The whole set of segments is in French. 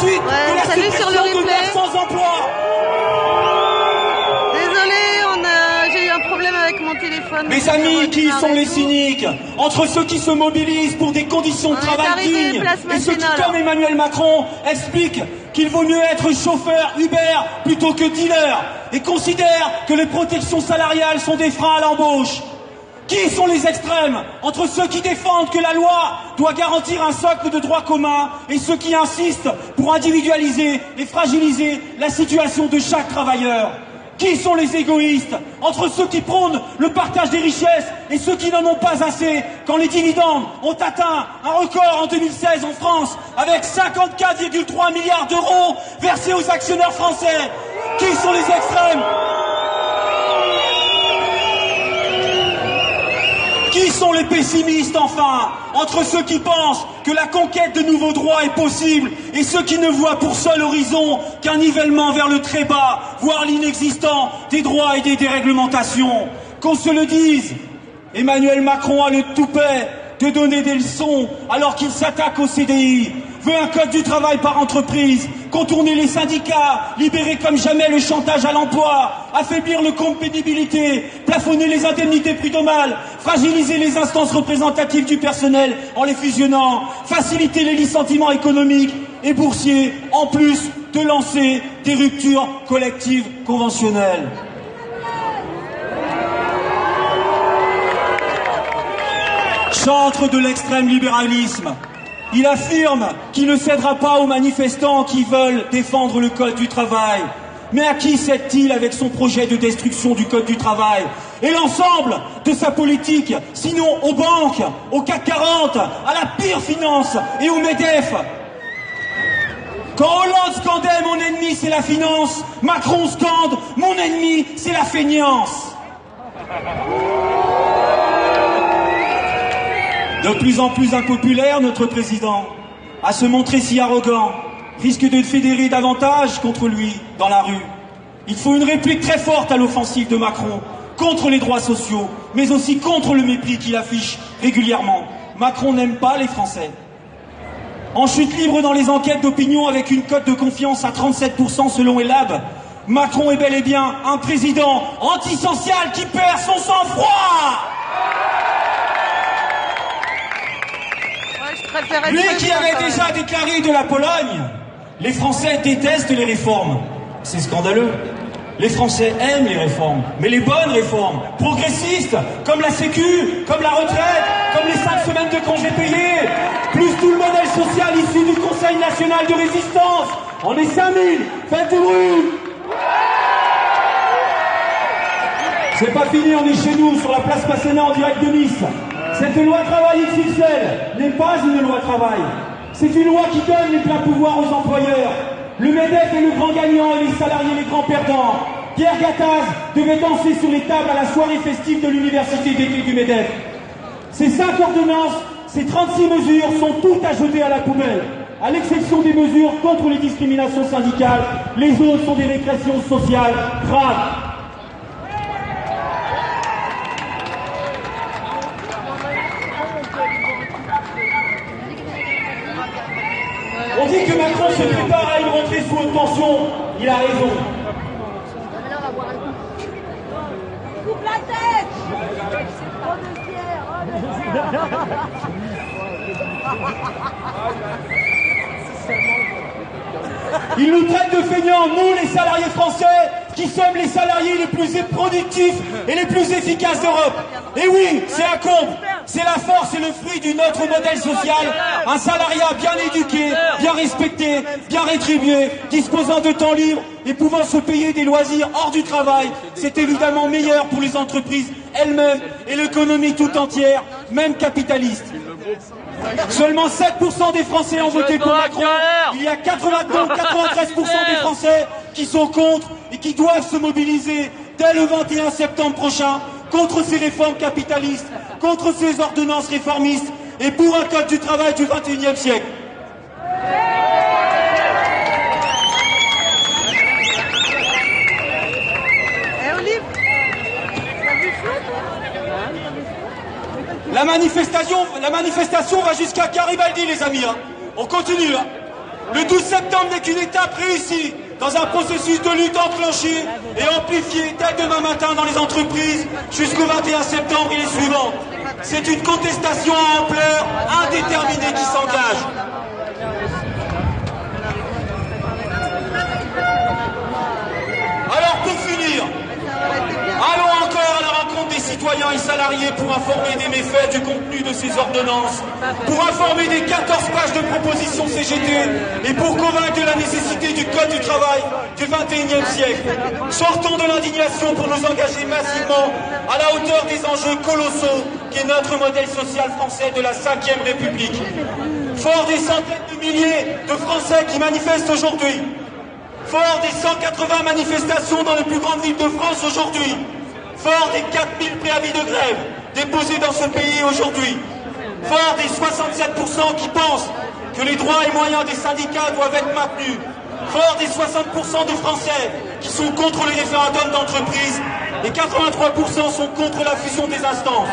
suite de la suppression de 900 emplois. J'ai eu un problème avec mon téléphone. Mes amis, qui sont les cyniques? Entre ceux qui se mobilisent pour des conditions de travail dignes et ceux qui, comme Emmanuel Macron, expliquent qu'il vaut mieux être chauffeur Uber plutôt que dealer et considèrent que les protections salariales sont des freins à l'embauche. Qui sont les extrêmes entre ceux qui défendent que la loi doit garantir un socle de droits communs et ceux qui insistent pour individualiser et fragiliser la situation de chaque travailleur? Qui sont les égoïstes entre ceux qui prônent le partage des richesses et ceux qui n'en ont pas assez quand les dividendes ont atteint un record en 2016 en France avec 54,3 milliards d'euros versés aux actionnaires français? Qui sont les extrêmes? Qui sont les pessimistes, enfin, entre ceux qui pensent que la conquête de nouveaux droits est possible et ceux qui ne voient pour seul horizon qu'un nivellement vers le très bas, voire l'inexistant des droits et des déréglementations? Qu'on se le dise, Emmanuel Macron a le toupet de donner des leçons alors qu'il s'attaque au CDI, veut un code du travail par entreprise, contourner les syndicats, libérer comme jamais le chantage à l'emploi, affaiblir le compte pénibilité, plafonner les indemnités prud'homales, fragiliser les instances représentatives du personnel en les fusionnant, faciliter les licenciements économiques et boursiers, en plus de lancer des ruptures collectives conventionnelles. Chantre de l'extrême libéralisme, il affirme qu'il ne cédera pas aux manifestants qui veulent défendre le code du travail. Mais à qui cède-t-il avec son projet de destruction du code du travail et l'ensemble de sa politique, sinon aux banques, au CAC 40, à la pire finance et au MEDEF? Quand Hollande scandait « mon ennemi c'est la finance », Macron scande « mon ennemi c'est la feignance ». De plus en plus impopulaire, notre président, à se montrer si arrogant, risque de fédérer davantage contre lui dans la rue. Il faut une réplique très forte à l'offensive de Macron, contre les droits sociaux, mais aussi contre le mépris qu'il affiche régulièrement. Macron n'aime pas les Français. En chute libre dans les enquêtes d'opinion avec une cote de confiance à 37% selon Elab, Macron est bel et bien un président antisocial qui perd son sang-froid. Lui qui avait déjà déclaré de la Pologne, les Français détestent les réformes. C'est scandaleux. Les Français aiment les réformes, mais les bonnes réformes, progressistes, comme la Sécu, comme la retraite, comme les 5 semaines de congés payés, plus tout le modèle social issu du Conseil national de résistance. On est 5000, faites du bruit. C'est pas fini, on est chez nous, sur la place Masséna en direct de Nice. Cette loi travail XXL n'est pas une loi travail. C'est une loi qui donne les pleins pouvoirs aux employeurs. Le MEDEF est le grand gagnant et les salariés les grands perdants. Pierre Gattaz devait danser sur les tables à la soirée festive de l'université d'été du MEDEF. Ces 5 ordonnances, ces 36 mesures sont toutes à jeter à la poubelle. À l'exception des mesures contre les discriminations syndicales, les autres sont des régressions sociales graves. On dit que Macron se prépare à une rentrée sous haute tension. Il a raison. Coupe la tête. Il nous traite de feignants, nous les salariés français, qui sommes les salariés les plus productifs et les plus efficaces d'Europe. Et oui, c'est un comble. C'est la force et le fruit de notre modèle social. Un salariat bien éduqué, bien respecté, bien rétribué, disposant de temps libre et pouvant se payer des loisirs hors du travail. C'est évidemment meilleur pour les entreprises elles-mêmes et l'économie tout entière, même capitaliste. Seulement 7% des Français ont voté pour Macron. Il y a 93% des Français qui sont contre et qui doivent se mobiliser dès le 21 septembre prochain contre ces réformes capitalistes, contre ces ordonnances réformistes et pour un code du travail du XXIe siècle. La manifestation va jusqu'à Garibaldi, les amis. On continue. Le 12 septembre n'est qu'une étape réussie dans un processus de lutte enclenché et amplifié dès demain matin dans les entreprises jusqu'au 21 septembre et les suivants. C'est une contestation à ampleur indéterminée qui s'engage. Alors pour finir, allons encore à la rencontre des citoyens et salariés pour informer des méfaits du contenu de ces ordonnances, pour informer des 14 pages de propositions CGT et pour convaincre de la nécessité du Code du travail du XXIe siècle. Sortons de l'indignation pour nous engager massivement à la hauteur des enjeux colossaux qu'est notre modèle social français de la 5e République. Fort des centaines de milliers de Français qui manifestent aujourd'hui, fort des 180 manifestations dans les plus grandes villes de France aujourd'hui, fort des 4000 préavis de grève déposés dans ce pays aujourd'hui, fort des 67% qui pensent que les droits et moyens des syndicats doivent être maintenus, fort des 60% de Français qui sont contre les référendums d'entreprise et 83% sont contre la fusion des instances,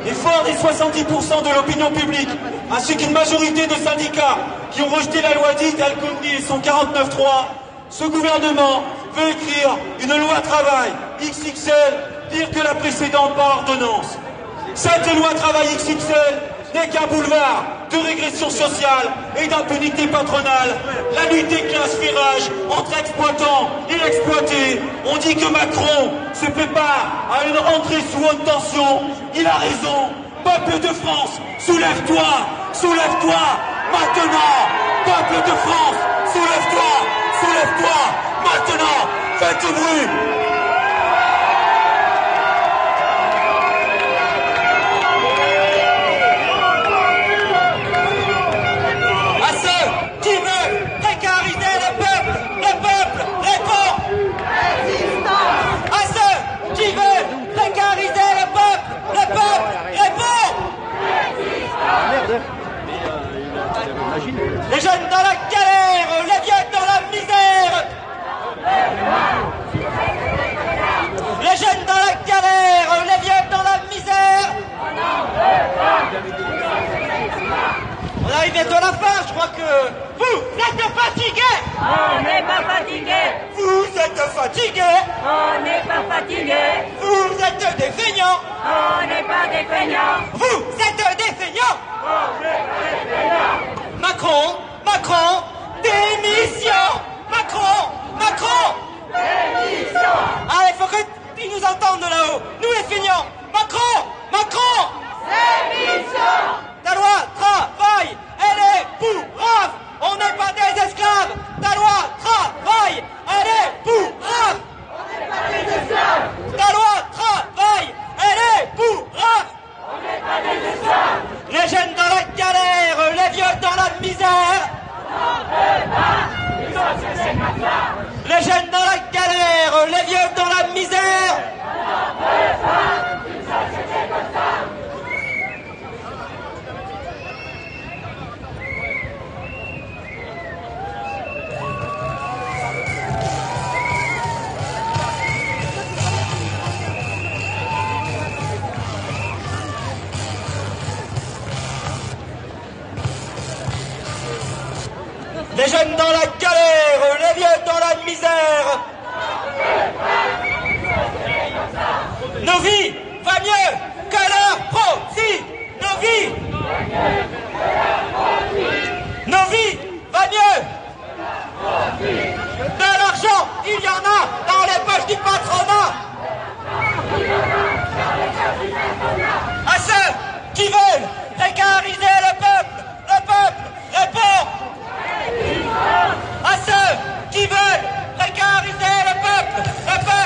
et fort des 70% de l'opinion publique, ainsi qu'une majorité de syndicats qui ont rejeté la loi dite El Khomri et son 49.3, ce gouvernement veut écrire une loi travail XXL, pire que la précédente par ordonnance. Cette loi travail XXL n'est qu'un boulevard de régression sociale et d'impunité patronale. La lutte déclenche virage entre exploitants et exploités. On dit que Macron se prépare à une rentrée sous haute tension. Il a raison. Peuple de France, soulève-toi, soulève-toi, maintenant. Peuple de France, soulève-toi, soulève-toi, maintenant. Faites du bruit. Les jeunes dans la galère, les vieux dans la misère. Les jeunes dans la galère, les vieux dans la misère. On arrive bientôt à la fin, je crois que vous êtes fatigués. On n'est pas fatigué. Vous êtes fatigués. On n'est pas fatigué. Vous êtes des feignants. On n'est pas des feignants. Vous êtes des feignants. On n'est pas des feignants. Macron, Macron, démission. Macron, Macron, Démission. allez, faut qu'ils nous entendent de là-haut. Nous les feignants. Macron, Macron, Démission. ta loi travail, elle est pourrave. On n'est pas des esclaves. Ta loi travail, elle est pourrave. On n'est pas des esclaves. Ta loi travail, elle est pourrave. On n'est pas des esclaves. Les jeunes dans la galère, les vieux dans la misère. Les jeunes dans la galère, les vieux dans la misère. Les jeunes dans la galère, les vieux dans la misère. Nos vies va mieux que leur profit. Nos vies. Nos vies va mieux. De l'argent, il y en a dans les poches du patronat. À ceux qui veulent précariser le peuple répond. À ceux qui veulent précariser le peuple répond.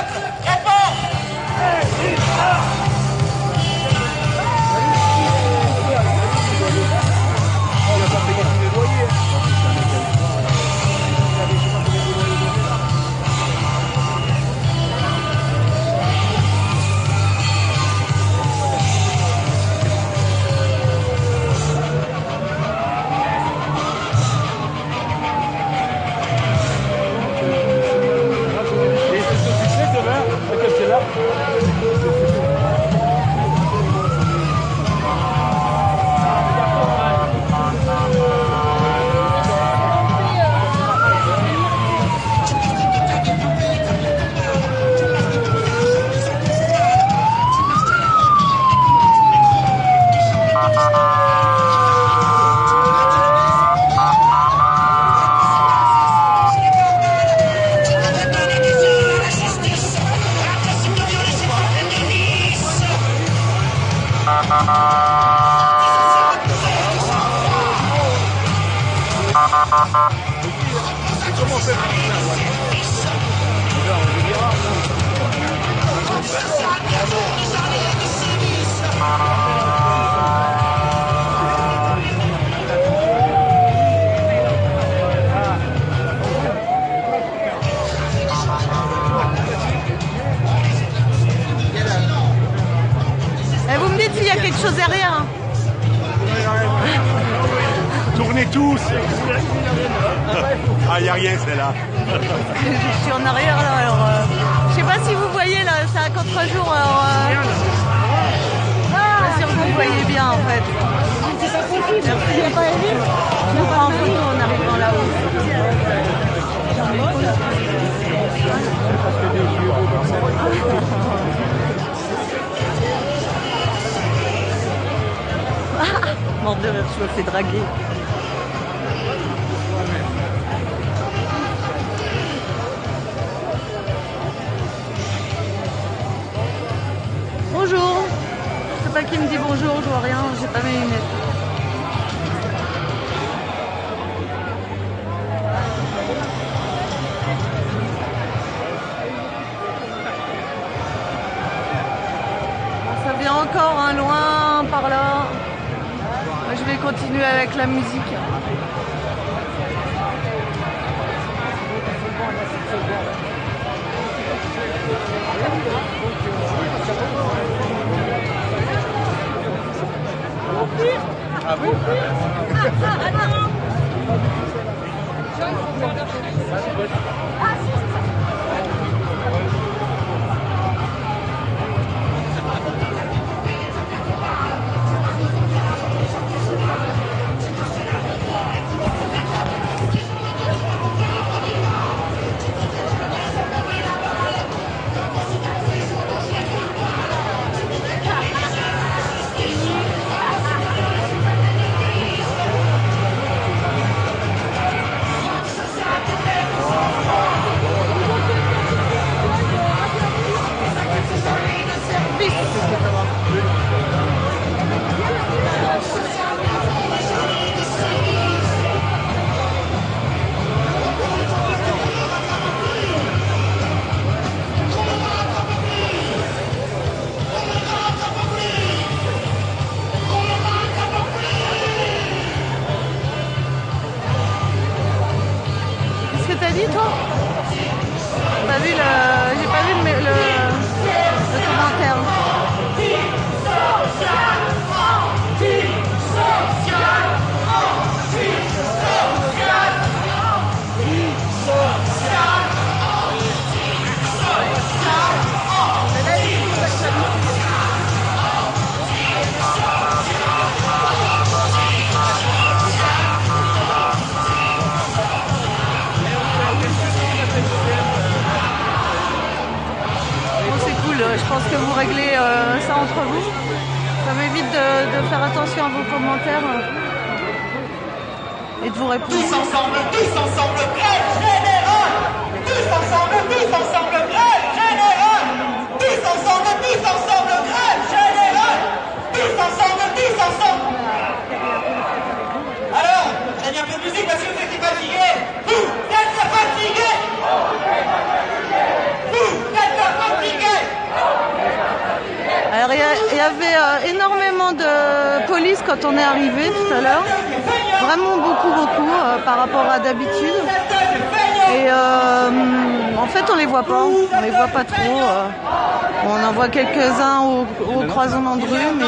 Et vous me dites s'il y a quelque chose derrière. Hein. Tournez tous. Ah, il n'y a rien, c'est là. Je suis en arrière là, alors je sais pas si vous voyez là, c'est un contre-jour, alors pas sûr que vous voyez bien en fait. Merci. Je vous prends en photo en arrivant là-haut. Mort de rire, je me fais draguer. Bonjour. Je sais pas qui me dit bonjour, je vois rien, j'ai pas mes lunettes. Ça vient encore un loin par là. Moi, je vais continuer avec la musique. Ah oui. Qu'est-ce que t'as dit toi? T'as vu le... J'ai pas vu le commentaire. Je pense que vous réglez ça entre vous. Ça m'évite de faire attention à vos commentaires et de vous répondre. Tous ensemble, grève générale! Tous ensemble, grève générale! Tous ensemble, grève générale! Tous ensemble! Alors, j'ai mis un peu de musique parce que vous êtes fatigués! Vous êtes fatigués! Vous êtes fatigués! Alors il y avait énormément de police quand on est arrivé tout à l'heure, vraiment beaucoup par rapport à d'habitude. Et en fait on les voit pas trop. On en voit quelques-uns au croisement de rue, mais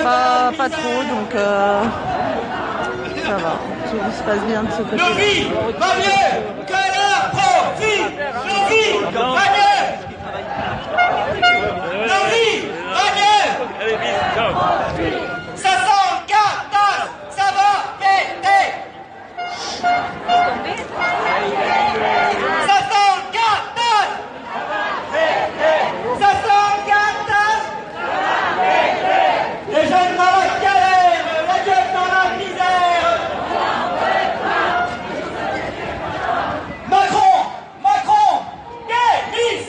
pas trop, donc ça va, tout se passe bien de ce côté-là. Nos vies va mieux que leur profit. Nos vies va mieux. Nos vies va mieux. 514, ça va péter. 514. 514. Les jeunes dans la galère, les jeunes dans la misère. Macron, démission.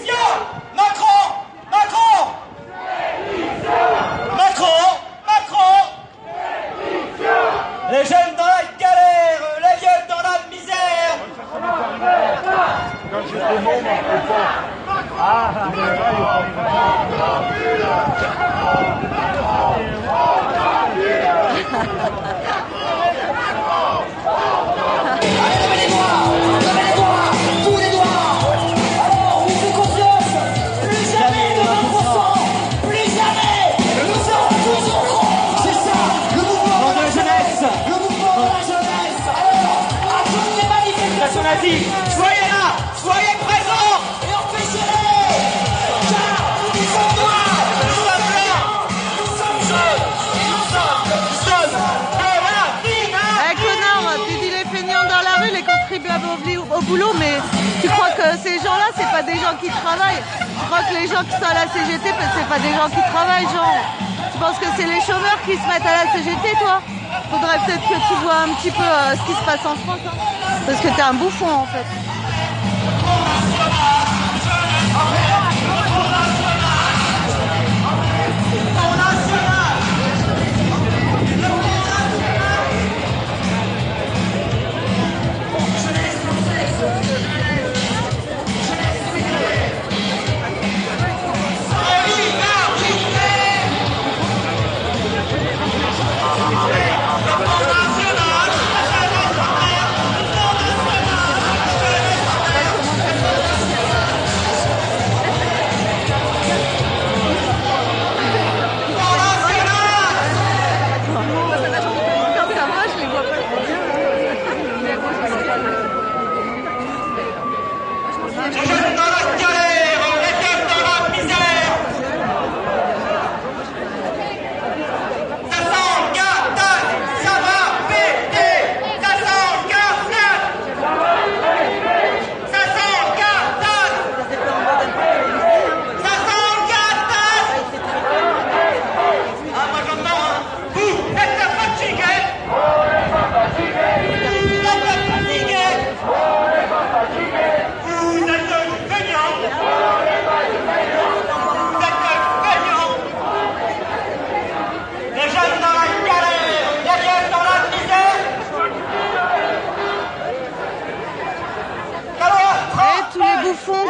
Soyez là, soyez présents et empêchez-les, car nous sommes noirs, nous sommes blancs, nous sommes jaunes et nous sommes de la vie. Eh connard, tu dis les feignants dans la rue, les contribuables au boulot, mais tu crois que ces gens-là, c'est pas des gens qui travaillent? Tu crois que les gens qui sont à la CGT, c'est pas des gens qui travaillent, genre? Tu penses que c'est les chômeurs qui se mettent à la CGT, toi? Faudrait peut-être que tu vois un petit peu ce qui se passe en France, hein. Parce que t'es un bouffon en fait.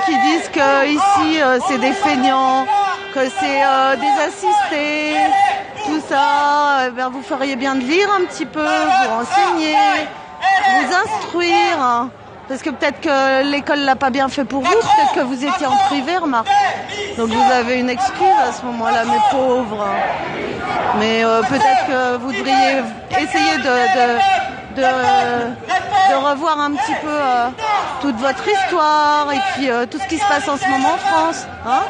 Qui disent que ici c'est des feignants, que c'est des assistés, tout ça, ben, vous feriez bien de lire un petit peu, vous renseigner, vous instruire, hein. Parce que peut-être que l'école l'a pas bien fait pour vous, peut-être que vous étiez en privé, remarque. Donc vous avez une excuse à ce moment-là, mes pauvres. Mais peut-être que vous devriez essayer de revoir un petit peu toute votre histoire et puis tout ce qui se passe en ce moment en France, hein.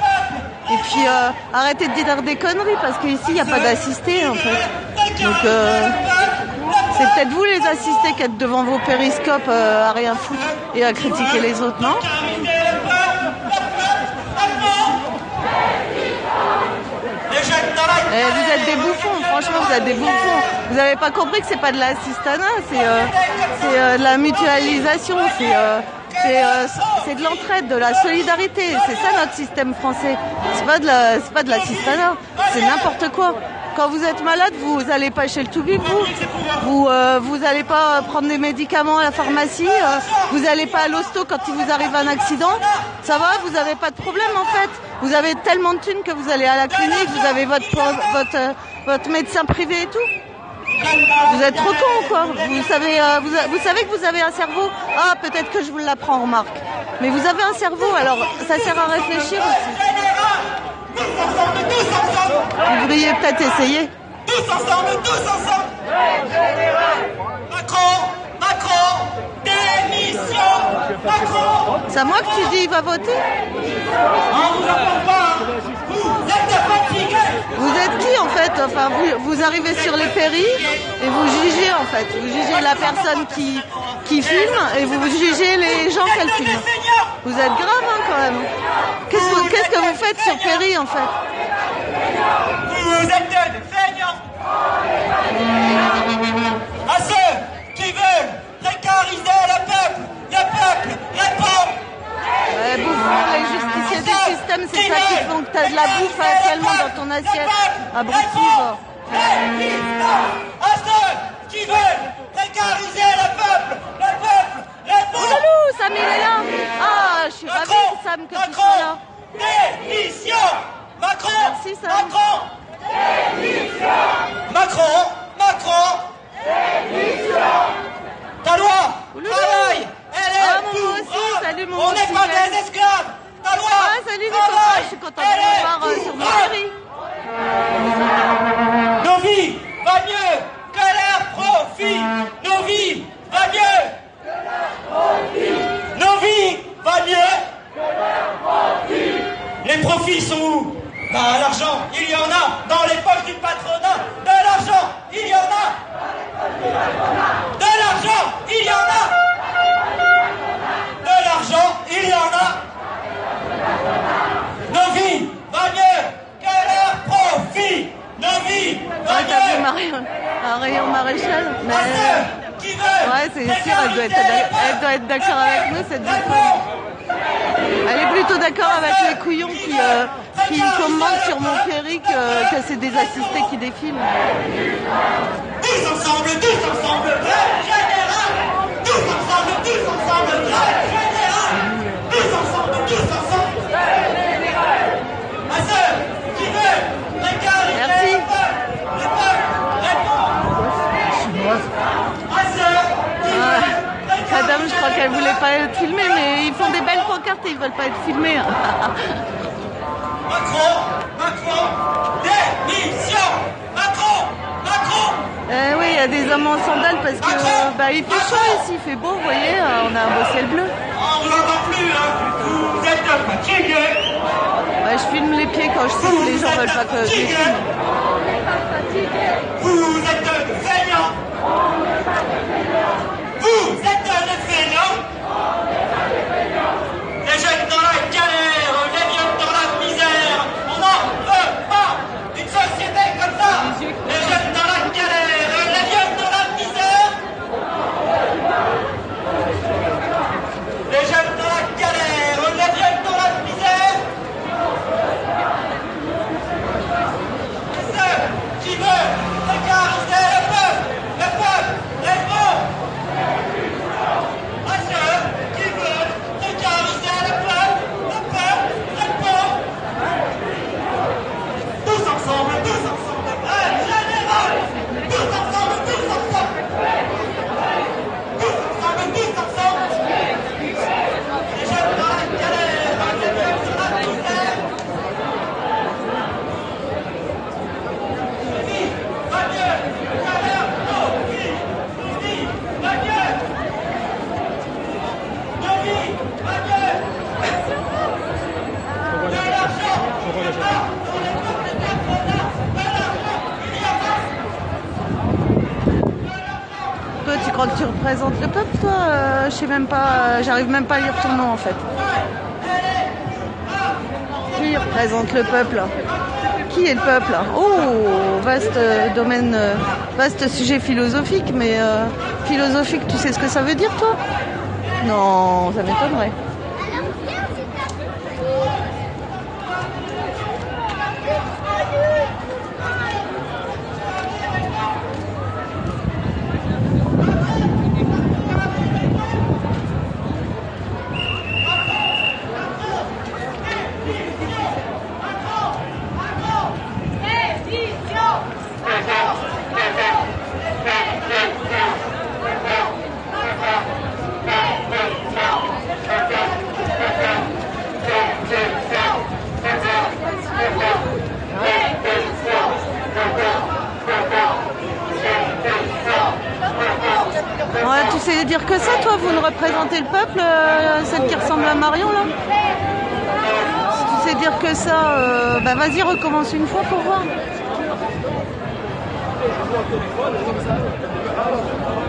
Et puis arrêtez de dire des conneries parce qu'ici il n'y a pas d'assistés en fait. Donc c'est peut-être vous les assistés qui êtes devant vos périscopes à rien foutre et à critiquer les autres, non? Vous êtes des bouffons, franchement vous êtes des bouffons. Vous n'avez pas compris que c'est pas de l'assistanat, c'est de la mutualisation, c'est de l'entraide, de la solidarité. C'est ça notre système français. C'est pas de l'assistanat, c'est n'importe quoi. Quand vous êtes malade, vous n'allez pas chez le toubib, vous n'allez pas prendre des médicaments à la pharmacie, vous n'allez pas à l'hosto quand il vous arrive un accident. Ça va, vous n'avez pas de problème en fait. Vous avez tellement de thunes que vous allez à la clinique, vous avez votre médecin privé et tout. Vous êtes trop con quoi. Vous savez que vous avez un cerveau. Ah, peut-être que je vous l'apprends en remarque. Mais vous avez un cerveau, alors ça sert à réfléchir aussi. Vous devriez peut-être essayer. Tous ensemble, Macron, démission, Macron. C'est à moi que tu dis il va voter? On vous entend pas. Vous êtes fatigués. Vous êtes qui en fait? Enfin, vous arrivez sur les péris et vous jugez en fait. Vous jugez la personne qui filme et vous jugez les gens qu'elle filme. Vous êtes grave hein, quand même. Qu'est-ce que vous faites sur Péry en fait? Vous êtes des feignants. À ceux qui veulent précariser le peuple répond. Bouffon, les justiciers du système, c'est ça qui font que t'as de la bouffe actuellement dans ton assiette. Abruti. À ceux qui veulent précariser le peuple répond. Oulalou, Sam il est là. Ah, je suis ravie Sam que tu sois là. Démission. Macron. Merci, Sam. Macron. Démission. Macron. Macron. Démission. Ta loi, travail, elle est Ah, pour moi aussi, eux. salut, mon On n'est pas Miguel. des esclaves. Ta loi, Ah, salut les copains, travail, je suis contente de elle vous est voir pour sur mon eux. série. Nos vies va mieux que leur profit. Nos vies va mieux que leur profit. Nos vies va mieux que leur profit. Les profits sont où? Bah, l'argent, il y en a dans les poches du patronat. De l'argent, il y en a. De l'argent, il y en a. De l'argent, il y en a. Nos vies va mieux que leur profit. Nos vies va Ouais, t'as vu mieux. un rayon maréchal, mais À ceux qui veulent ouais, c'est sûr, elle doit être d'accord avec nous, cette victoire. Elle est plutôt d'accord avec les couillons qui commandent sur mon ferry que c'est des assistés qui défilent. Tous ensemble, grève générale. Tous ensemble, grève générale. Tous ensemble, grève générale. À ceux qui veulent légaliser Merci. le peuple répond. À ceux qui veulent Madame, je crois qu'elle voulait pas être filmée, mais ils font des belles pancartes et ils veulent pas être filmés. Macron, démission. Macron. Oui, il y a des hommes en sandales parce que bah, il fait chaud ici, il fait beau, vous voyez, on a un beau ciel bleu. On vous entend plus, hein. Vous êtes fatigués. Ouais, je filme les pieds quand je sais que les gens veulent pas que je les filme. Vous êtes des feignants. Vous êtes des feignants. Les jeunes dans la galère, les vieux dans la misère. On n'en veut pas une société comme ça. Les jeunes dans la galère, les vieux dans la misère. Les jeunes dans la galère, les vieux dans la misère. Ceux qui veulent légaliser le peuple répond. À ceux qui veulent légaliser le peuple répond. Tous ensemble, grève générale. Tous ensemble. Les jeunes dans la galère, les vieux dans la misère. Va mieux, galère, nos vies va mieux. Nos vies va mieux. De l'argent, il y en a dans les poches des patronats. De l'argent, il y en a. Toi, tu crois que tu représentes le peuple, toi je sais même pas, j'arrive même pas à lire ton nom en fait. Qui représente le peuple? Qui est le peuple? Oh, vaste domaine, vaste sujet philosophique, mais philosophique, tu sais ce que ça veut dire, toi? Non, ça m'étonnerait. Ouais, tu sais dire que ça, toi, vous ne représentez le peuple, celle qui ressemble à Marion, là? Si tu sais dire que ça, bah vas-y, recommence une fois pour voir.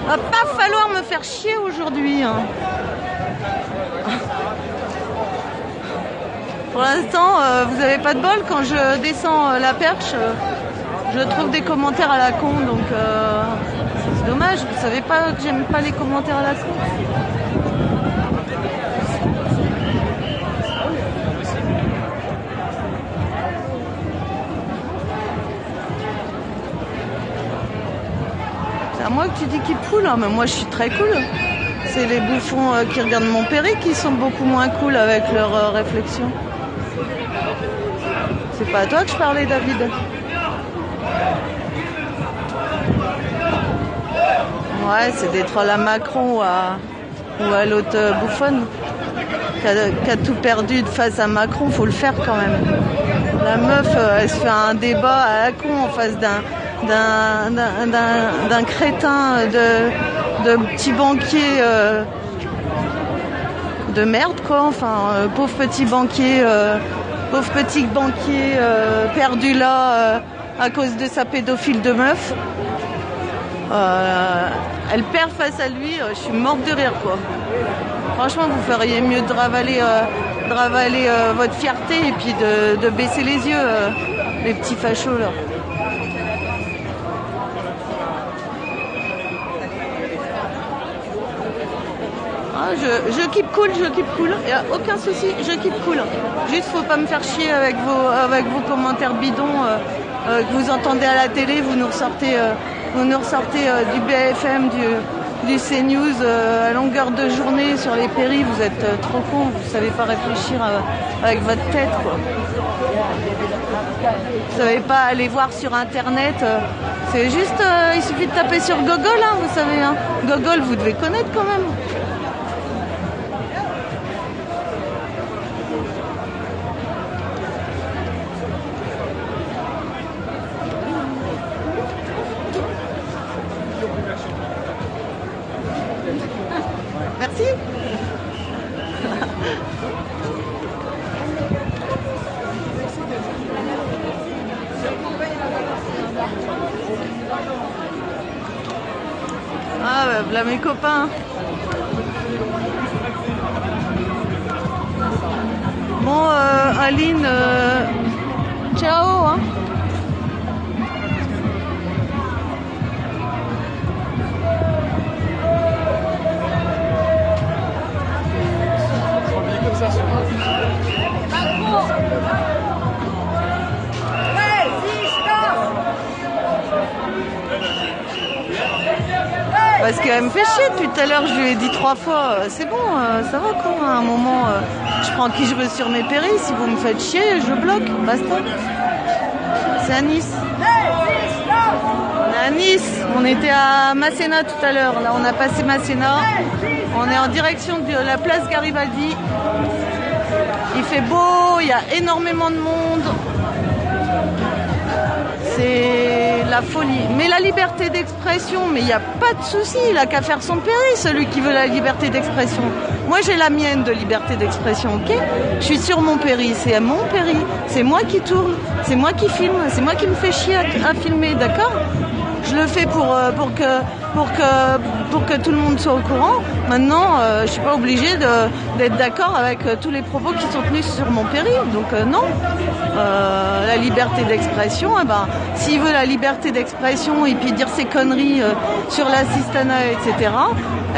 Va pas falloir me faire chier aujourd'hui. Hein. Pour l'instant, vous avez pas de bol. Quand je descends la perche, je trouve des commentaires à la con, donc c'est dommage. Vous savez pas que j'aime pas les commentaires à la con. C'est à moi que tu dis qu'il est cool, hein, mais moi je suis très cool. C'est les bouffons qui regardent mon péri qui sont beaucoup moins cool avec leurs réflexions. C'est pas à toi que je parlais, David. Ouais, c'est des trolls à Macron ou à l'autre bouffonne qui a tout perdu face à Macron. Faut le faire quand même. La meuf, elle se fait un débat à la con en face d'un crétin de petit banquier de merde, quoi. Enfin, pauvre petit banquier perdu là à cause de sa pédophile de meuf. Elle perd face à lui, je suis morte de rire, quoi. Franchement, vous feriez mieux de ravaler votre fierté et puis de baisser les yeux, les petits fachos là. Ah, je keep cool, il n'y a aucun souci, je keep cool. Juste, faut pas me faire chier avec vos commentaires bidons que vous entendez à la télé, vous nous ressortez du BFM, du CNews à longueur de journée sur les péris. Vous êtes trop cons, vous savez pas réfléchir avec votre tête, quoi. Vous savez pas aller voir sur internet, c'est juste, il suffit de taper sur Google, hein, vous savez, hein. Google, vous devez connaître quand même. Merci. Ah, bah, voilà mes copains. Bon, Aline, ciao, hein. Parce qu'elle me fait chier depuis tout à l'heure, je lui ai dit 3 fois, c'est bon, ça va quoi, à un moment, je prends qui je veux sur mes péris, si vous me faites chier, je bloque, basta. C'est à Nice. On est à Nice, on était à Masséna tout à l'heure, là on a passé Masséna, on est en direction de la place Garibaldi, il fait beau, il y a énormément de monde. C'est la folie. Mais la liberté d'expression, mais il n'y a pas de souci, il n'a qu'à faire son péri, celui qui veut la liberté d'expression. Moi, j'ai la mienne de liberté d'expression, ok? Je suis sur mon péri, c'est mon péri, c'est moi qui tourne, c'est moi qui filme, c'est moi qui me fais chier à filmer, d'accord? Je le fais pour que tout le monde soit au courant. Maintenant, je suis pas obligée d'être d'accord avec tous les propos qui sont tenus sur mon péri. Donc non. La liberté d'expression, eh ben, s'il veut la liberté d'expression et puis dire ses conneries sur l'assistanat, etc.,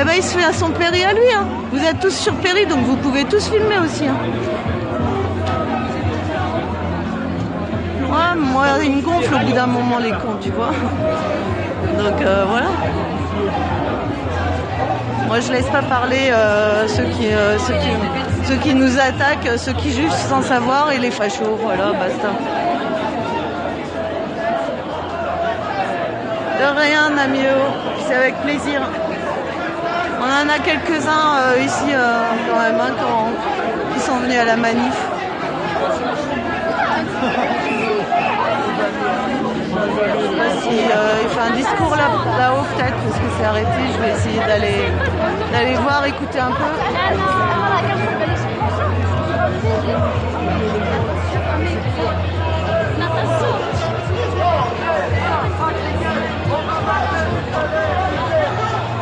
eh ben, il se fait à son péri à lui. Hein. Vous êtes tous sur péri, donc vous pouvez tous filmer aussi. Hein. Ouais, moi, ils me gonflent au bout d'un moment, les cons, tu vois. Donc voilà. Moi, je laisse pas parler ceux qui nous attaquent, ceux qui jugent sans savoir et les fachos. Voilà, basta. De rien, Namio. C'est avec plaisir. On en a quelques-uns ici quand même, hein, qui sont venus à la manif. Il fait un discours là-haut peut-être parce que c'est arrêté, je vais essayer d'aller voir, écouter un peu.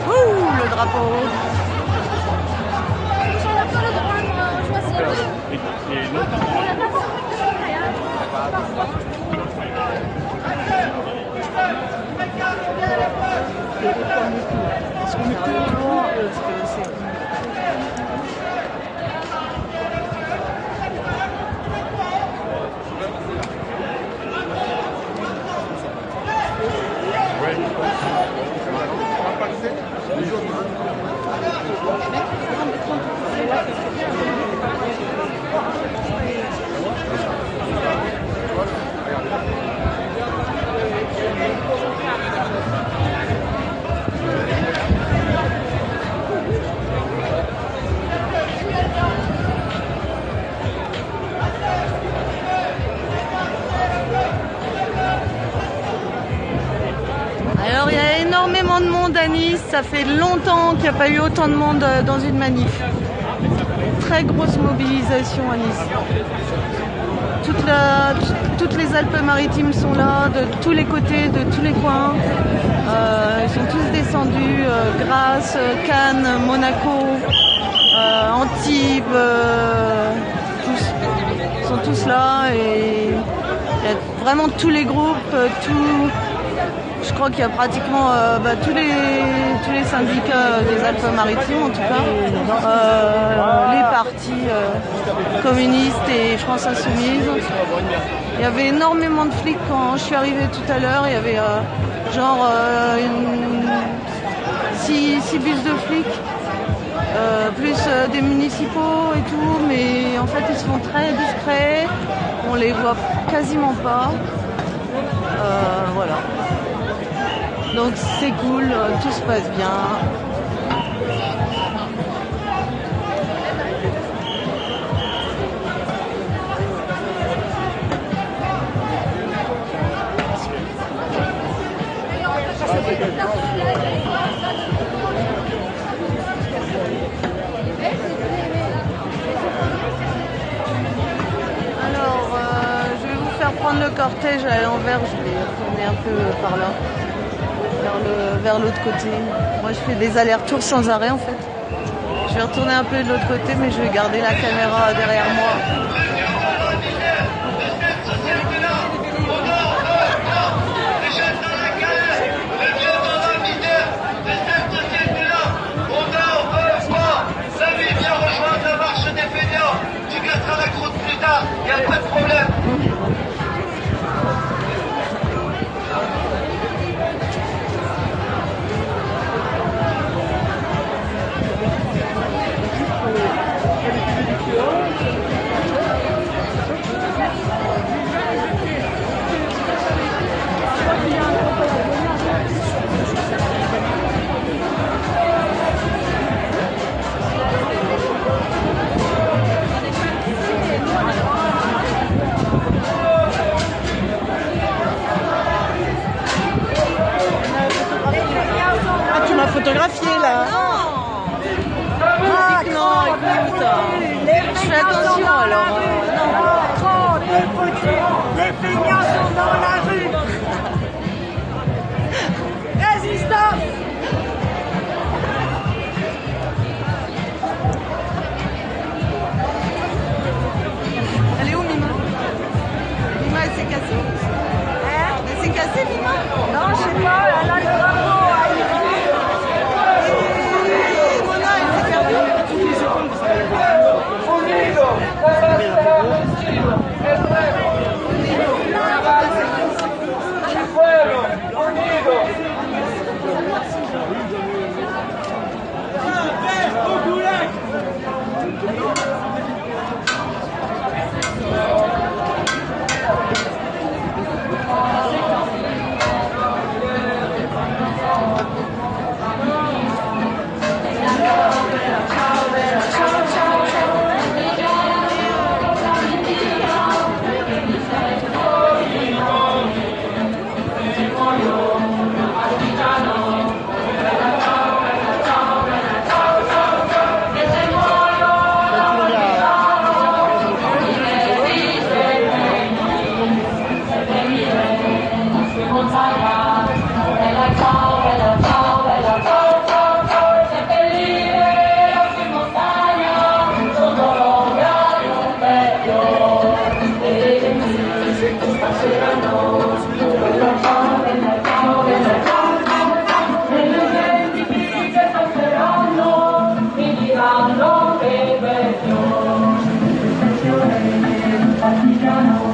Ouh, le drapeau. ça fait longtemps qu'il n'y a pas eu autant de monde dans une manif. Très grosse mobilisation à Nice. Toutes les Alpes-Maritimes sont là, de tous les côtés, de tous les coins. Ils sont tous descendus, Grasse, Cannes, Monaco, Antibes, ils sont tous là et il y a vraiment tous les groupes, je crois qu'il y a pratiquement tous les syndicats des Alpes-Maritimes en tout cas, les partis communistes et France Insoumise. Il y avait énormément de flics quand je suis arrivée tout à l'heure, il y avait 6 bus de flics, plus des municipaux et tout, mais en fait ils sont très discrets, on les voit quasiment pas. Voilà. Donc c'est cool, tout se passe bien. Alors, je vais vous faire prendre le cortège à l'envers, je vais tourner un peu par là. Vers l'autre côté. Moi je fais des allers-retours sans arrêt en fait. Je vais retourner un peu de l'autre côté mais je vais garder la caméra derrière moi. Il n'y a pas de problème. Ah, tu m'as photographié là. Ah non, écoute. Je fais attention alors. Les feignants sont dans la rue. Résistance. Elle est où Mima? Mima elle s'est cassée. Elle s'est cassée Mima? Non, je sais pas, elle a le drapeau à Et Mona elle s'est perdue.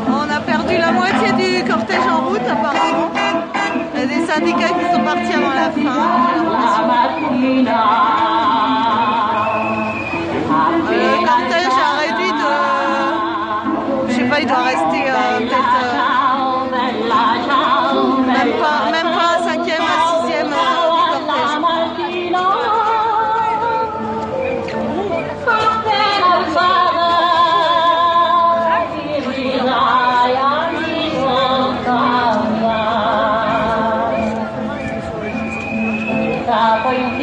On a perdu la moitié du cortège en route apparemment. Il y a des syndicats qui sont partis avant la fin. Le cortège a réduit de... Je sais pas, il doit rester peut-être... même pas un 5e, un 6e du cortège. Apa yung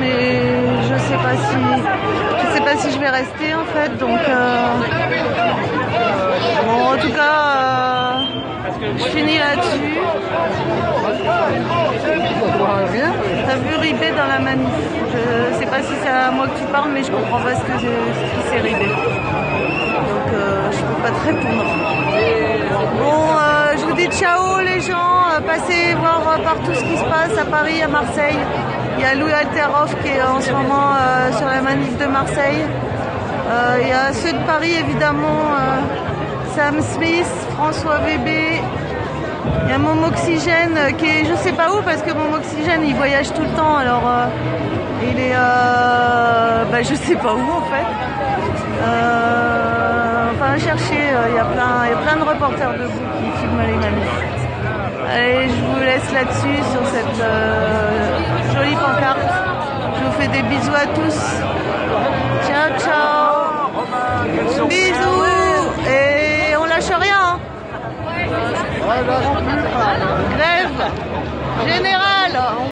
mais je sais pas si je vais rester en fait. Donc bon, en tout cas, je finis là-dessus. T'as vu Ribé dans la manif? Je sais pas si c'est à moi que tu parles, mais je comprends pas ce qui c'est Ribé. Donc je peux pas te répondre. Bon, je vous dis ciao les gens, passez voir partout ce qui se passe à Paris, à Marseille. Il y a Louis Alteroff qui est en ce moment sur la manif de Marseille. Il y a ceux de Paris évidemment, Sam Smith, François Bébé. Il y a Momoxygène qui est je sais pas où parce que Momoxygène il voyage tout le temps, alors il est je sais pas où en fait. Enfin chercher, il y a plein de reporters debout qui filment les manifs. Allez, je vous laisse là-dessus sur cette jolie pancarte. Je vous fais des bisous à tous. Ciao ciao. Bisous et on lâche rien. Hein. Grève générale.